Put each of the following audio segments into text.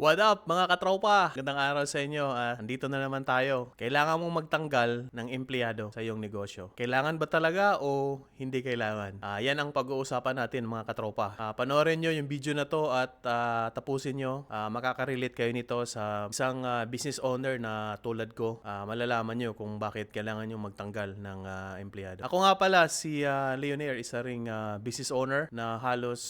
What up mga katropa? Gandang araw sa inyo. Andito na naman tayo. Kailangan mong magtanggal ng empleyado sa iyong negosyo. Kailangan ba talaga o hindi kailangan? Yan ang pag-uusapan natin mga katropa. Panoorin nyo yung video na to at tapusin nyo. Makaka-relate kayo nito sa isang business owner na tulad ko. Malalaman nyo kung bakit kailangan nyo magtanggal ng empleyado. Ako nga pala si Leonair, isa ring business owner na halos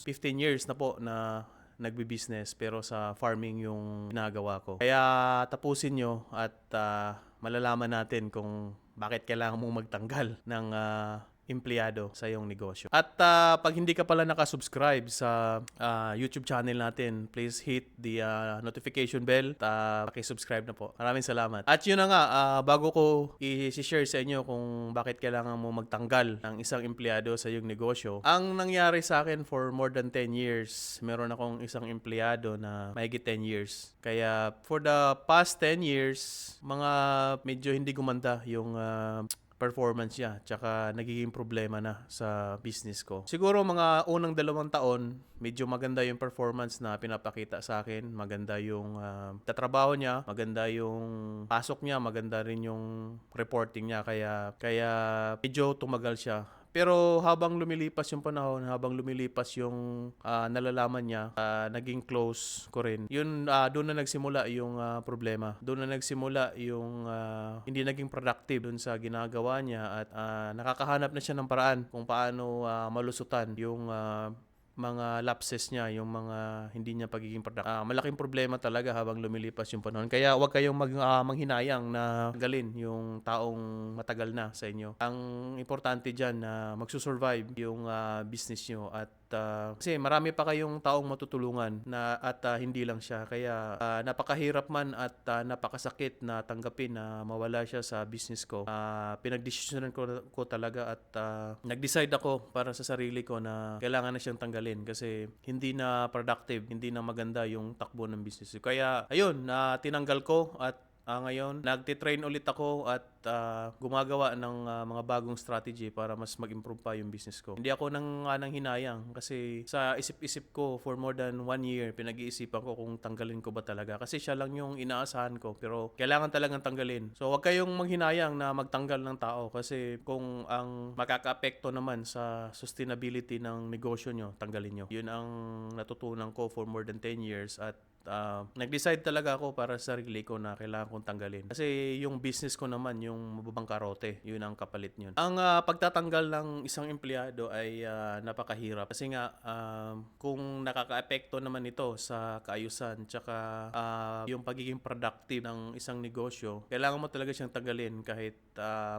15 years na po na nagbi-business pero sa farming yung ginagawa ko. Kaya tapusin nyo at malalaman natin kung bakit kailangan mong magtanggal ng empleyado sa iyong negosyo. At pag hindi ka pala nakasubscribe sa YouTube channel natin, please hit the notification bell at pakisubscribe na po. Maraming salamat. At yun na nga, bago ko i-share sa inyo kung bakit kailangan mo magtanggal ng isang empleyado sa iyong negosyo, ang nangyari sa akin for more than 10 years, meron akong isang empleyado na mahigit 10 years. Kaya for the past 10 years, mga medyo hindi gumanda yung performance niya, tsaka nagiging problema na sa business ko. Siguro mga unang 2 taon, medyo maganda yung performance na pinapakita sa akin. Maganda yung tatrabaho niya, maganda yung pasok niya, maganda rin yung reporting niya. Kaya medyo tumagal siya. Pero habang lumilipas yung panahon, habang lumilipas yung nalalaman niya, naging close ko rin. Yun, doon na nagsimula yung problema. Doon na nagsimula yung hindi naging productive doon sa ginagawa niya at nakakahanap na siya ng paraan kung paano malusutan yung mga lapses niya, yung mga hindi niya pagiging productive. Malaking problema talaga habang lumilipas yung panahon. Kaya huwag kayong manghinayang na tanggalin yung taong matagal na sa inyo. Ang importante dyan na magsusurvive yung business nyo at kasi marami pa kayong taong matutulungan na at hindi lang siya. Kaya napakahirap man at napakasakit na tanggapin na mawala siya sa business ko. Pinagdesisyonan ko talaga at nag-decide ako para sa sarili ko na kailangan na siyang tanggalin kasi hindi na productive, hindi na maganda yung takbo ng business ko. Kaya ayun, tinanggal ko at ngayon, nagtitrain ulit ako at gumagawa ng mga bagong strategy para mas mag-improve pa yung business ko. Hindi ako nang hinayang kasi sa isip-isip ko for more than 1 year, pinag-iisipan ko kung tanggalin ko ba talaga. Kasi siya lang yung inaasahan ko pero kailangan talagang tanggalin. So huwag kayong manghinayang na magtanggal ng tao kasi kung ang makaka-apekto naman sa sustainability ng negosyo nyo, tanggalin nyo. Yun ang natutunan ko for more than 10 years at nag-decide talaga ako para sa sarili ko na kailangan kong tanggalin. Kasi yung business ko naman, yung mababangkarote, yun ang kapalit yun. Ang pagtatanggal ng isang empleyado ay napakahirap. Kasi nga, kung nakaka-epekto naman ito sa kaayusan, tsaka yung pagiging productive ng isang negosyo, kailangan mo talaga siyang tanggalin kahit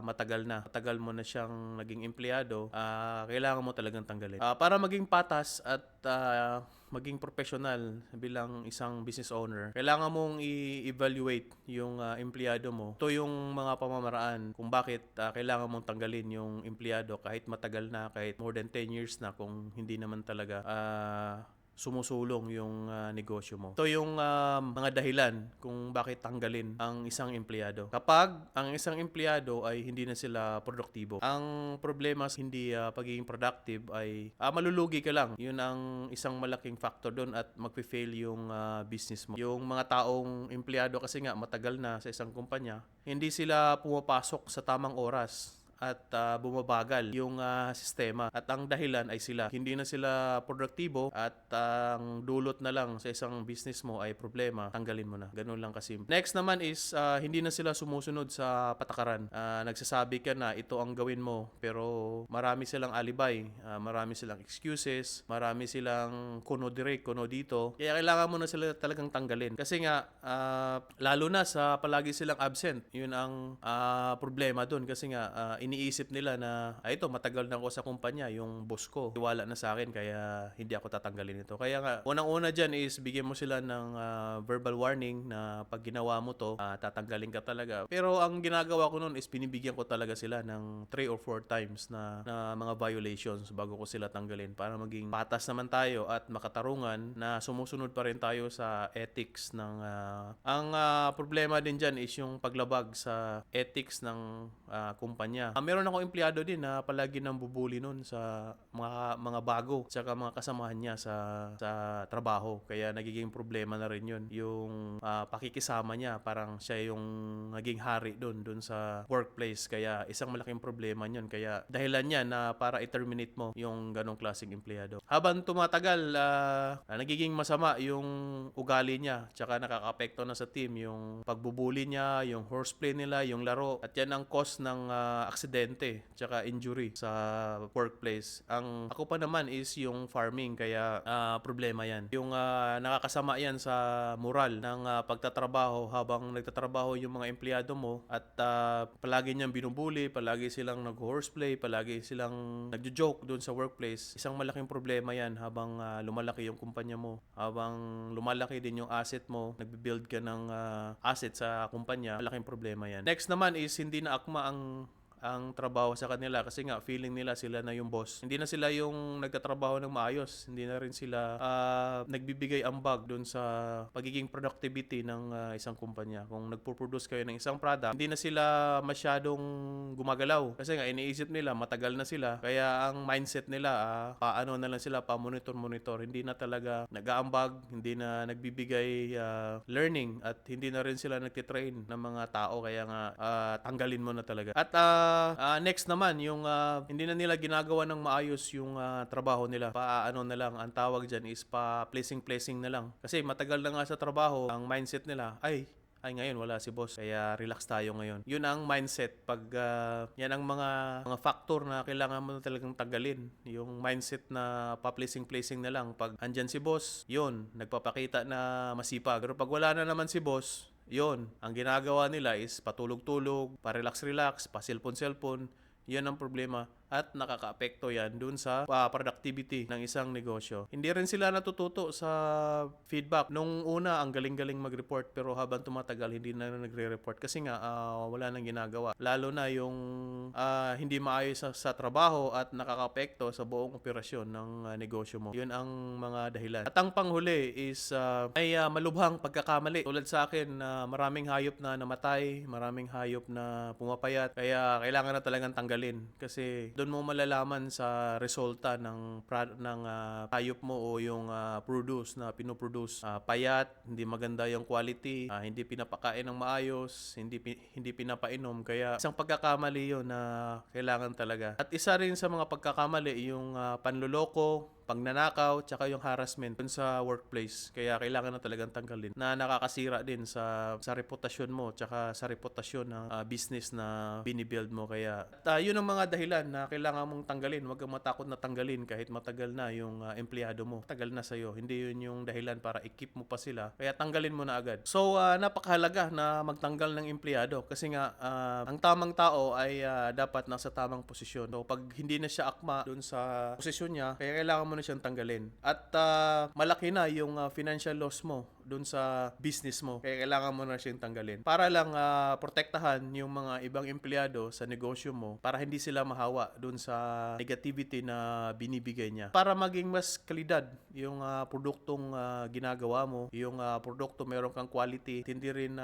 matagal na. Matagal mo na siyang naging empleyado, kailangan mo talagang tanggalin. Para maging patas at maging professional bilang isang business owner, kailangan mong i-evaluate yung empleyado mo. Ito yung mga pamamaraan kung bakit kailangan mong tanggalin yung empleyado kahit matagal na, kahit more than 10 years na kung hindi naman talaga sumusulong yung negosyo mo. Ito yung mga dahilan kung bakit tanggalin ang isang empleyado. Kapag ang isang empleyado ay hindi na sila produktibo. Ang problema sa hindi pagiging productive ay malulugi ka lang. Yun ang isang malaking factor doon at magpe-fail yung business mo. Yung mga taong empleyado kasi nga matagal na sa isang kumpanya, hindi sila pumapasok sa tamang oras at bumabagal yung sistema at ang dahilan ay sila hindi na sila produktibo at ang dulot na lang sa isang business mo ay problema, tanggalin mo na. Ganun lang kasimple. Next naman is hindi na sila sumusunod sa patakaran. Nagsasabi ka na ito ang gawin mo pero marami silang alibay, marami silang excuses, marami silang kuno dire, kuno dito. Kaya kailangan mo na sila talagang tanggalin kasi nga lalo na sa palagi silang absent. Yun ang problema doon kasi nga iniisip nila na ito matagal na ako sa kumpanya, yung boss ko tiwala na sa akin kaya hindi ako tatanggalin ito. Kaya nga unang-una dyan is bigyan mo sila ng verbal warning na pag ginawa mo to tatanggalin ka talaga. Pero ang ginagawa ko noon is binibigyan ko talaga sila ng 3 or 4 times na mga violations bago ko sila tanggalin para maging patas naman tayo at makatarungan na sumusunod pa rin tayo sa ethics ng ang problema din dyan is yung paglabag sa ethics ng kumpanya. meron akong empleyado din na palagi nang bubuli nun sa mga bago tsaka mga kasamahan niya sa trabaho. Kaya nagiging problema na rin yun. Yung pakikisama niya, parang siya yung naging hari dun sa workplace. Kaya isang malaking problema yun. Kaya dahilan yan na para i-terminate mo yung ganong klaseng empleyado. Habang tumatagal, nagiging masama yung ugali niya tsaka nakaka-apekto na sa team yung pagbubuli niya, yung horseplay nila, yung laro. At yan ang cause ng aksidente tsaka injury sa workplace. Ang ako pa naman is yung farming, kaya problema yan. Yung nakakasama yan sa moral ng pagtatrabaho habang nagtatrabaho yung mga empleyado mo at palagi niyang binubuli, palagi silang nag-horseplay, palagi silang nagjo-joke doon sa workplace. Isang malaking problema yan habang lumalaki yung kumpanya mo. Habang lumalaki din yung asset mo, nagbi-build ka ng asset sa kumpanya, malaking problema yan. Next naman is hindi na akma ang trabaho sa kanila kasi nga feeling nila sila na yung boss. Hindi na sila yung nagtatrabaho ng maayos. Hindi na rin sila nagbibigay ambag doon sa pagiging productivity ng isang kumpanya. Kung nagpo-produce kayo ng isang product, hindi na sila masyadong gumagalaw. Kasi nga iniisip nila matagal na sila. Kaya ang mindset nila paano na lang sila pa-monitor. Hindi na talaga nag-aambag, hindi na nagbibigay learning at hindi na rin sila nagtitrain ng mga tao. Kaya nga tanggalin mo na talaga. At next naman, yung hindi na nila ginagawa ng maayos yung trabaho nila. Na lang, ang tawag dyan is pa-placing na lang. Kasi matagal na nga sa trabaho, ang mindset nila, ay ngayon wala si boss, kaya relax tayo ngayon. Yun ang mindset. Pag yan ang mga factor na kailangan mo talagang tanggalin. Yung mindset na pa-placing na lang. Pag andyan si boss, yun, nagpapakita na masipag. Pero pag wala na naman si boss, yun, ang ginagawa nila is patulog-tulog, pa-relax, pa-cellphone. Yan ang problema. At nakaka-apekto yan dun sa productivity ng isang negosyo. Hindi rin sila natututo sa feedback. Nung una, ang galing-galing mag-report, pero habang tumatagal, hindi na nagre-report kasi nga wala nang ginagawa. Lalo na yung hindi maayos sa trabaho at nakaka-apekto sa buong operasyon ng negosyo mo. Yun ang mga dahilan. At ang panghuli is may malubhang pagkakamali. Tulad sa akin, maraming hayop na namatay, maraming hayop na pumapayat, kaya kailangan na talagang tanggalin. Kasi doon mo malalaman sa resulta ng hayop mo o yung produce na pinoproduce. Payat, hindi maganda yung quality, hindi pinapakain ng maayos, hindi pinapainom. Kaya isang pagkakamali yun na kailangan talaga. At isa rin sa mga pagkakamali yung panloloko, pagnanakaw, tsaka yung harassment dun sa workplace. Kaya kailangan na talagang tanggalin. Na nakakasira din sa reputasyon mo, tsaka sa reputasyon ng business na binibuild mo. Kaya yun ang mga dahilan na kailangan mong tanggalin. Huwag kang matakot na tanggalin kahit matagal na yung empleyado mo. Tagal na sa'yo. Hindi yun yung dahilan para i-keep mo pa sila. Kaya tanggalin mo na agad. So, napakahalaga na magtanggal ng empleyado. Kasi nga, ang tamang tao ay dapat nasa tamang posisyon. So, pag hindi na siya akma dun sa posisyon niya, kaya kailangan mo na siyang tanggalin. At malaki na yung financial loss mo dun sa business mo. Kaya kailangan mo na siyang tanggalin. Para lang protektahan yung mga ibang empleyado sa negosyo mo para hindi sila mahawa dun sa negativity na binibigay niya. Para maging mas kalidad yung produktong ginagawa mo, yung produkto meron kang quality, hindi rin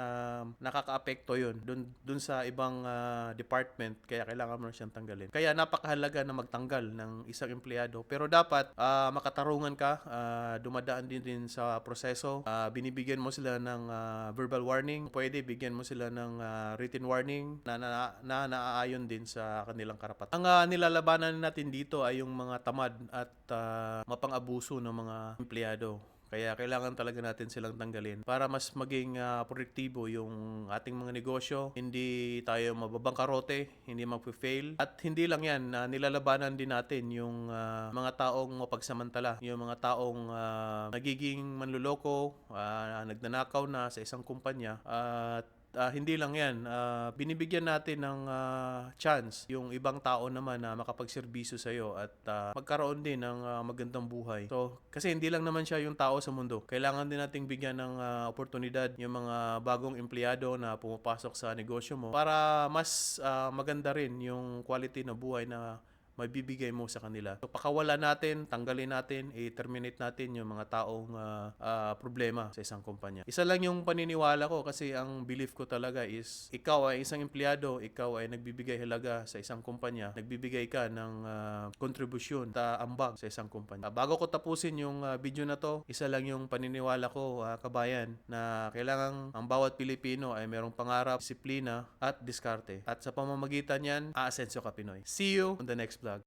nakaka-apekto yun dun sa ibang department. Kaya kailangan mo na siyang tanggalin. Kaya napakahalaga na magtanggal ng isang empleyado. Pero dapat makatarungan ka, dumadaan din sa proseso. Binibigyan mo sila ng verbal warning. Pwede bigyan mo sila ng written warning na naaayon din sa kanilang karapatan. Ang nilalabanan natin dito ay yung mga tamad at mapang-abuso ng mga empleyado. Kaya kailangan talaga natin silang tanggalin para mas maging produktibo yung ating mga negosyo. Hindi tayo mababangkarote, hindi magpe-fail. At hindi lang yan, nilalabanan din natin yung mga taong mapagsamantala. Yung mga taong nagiging manluloko, nagnanakaw na sa isang kumpanya. At hindi lang yan, binibigyan natin ng chance yung ibang tao naman na makapagserbisyo sa'yo at magkaroon din ng magandang buhay. So, kasi hindi lang naman siya yung tao sa mundo. Kailangan din nating bigyan ng oportunidad yung mga bagong empleyado na pumapasok sa negosyo mo para mas maganda rin yung quality na buhay na mabibigay mo sa kanila. So pakawala natin, tanggalin natin, i-terminate natin yung mga taong problema sa isang kumpanya. Isa lang yung paniniwala ko kasi ang belief ko talaga is ikaw ay isang empleyado, ikaw ay nagbibigay halaga sa isang kumpanya, nagbibigay ka ng kontribusyon, ambag sa isang kumpanya. Bago ko tapusin yung video na to, isa lang yung paniniwala ko, kabayan, na kailangan ang bawat Pilipino ay merong pangarap, disiplina at diskarte. At sa pamamagitan yan, aasenso ka Pinoy. See you on the next vlog.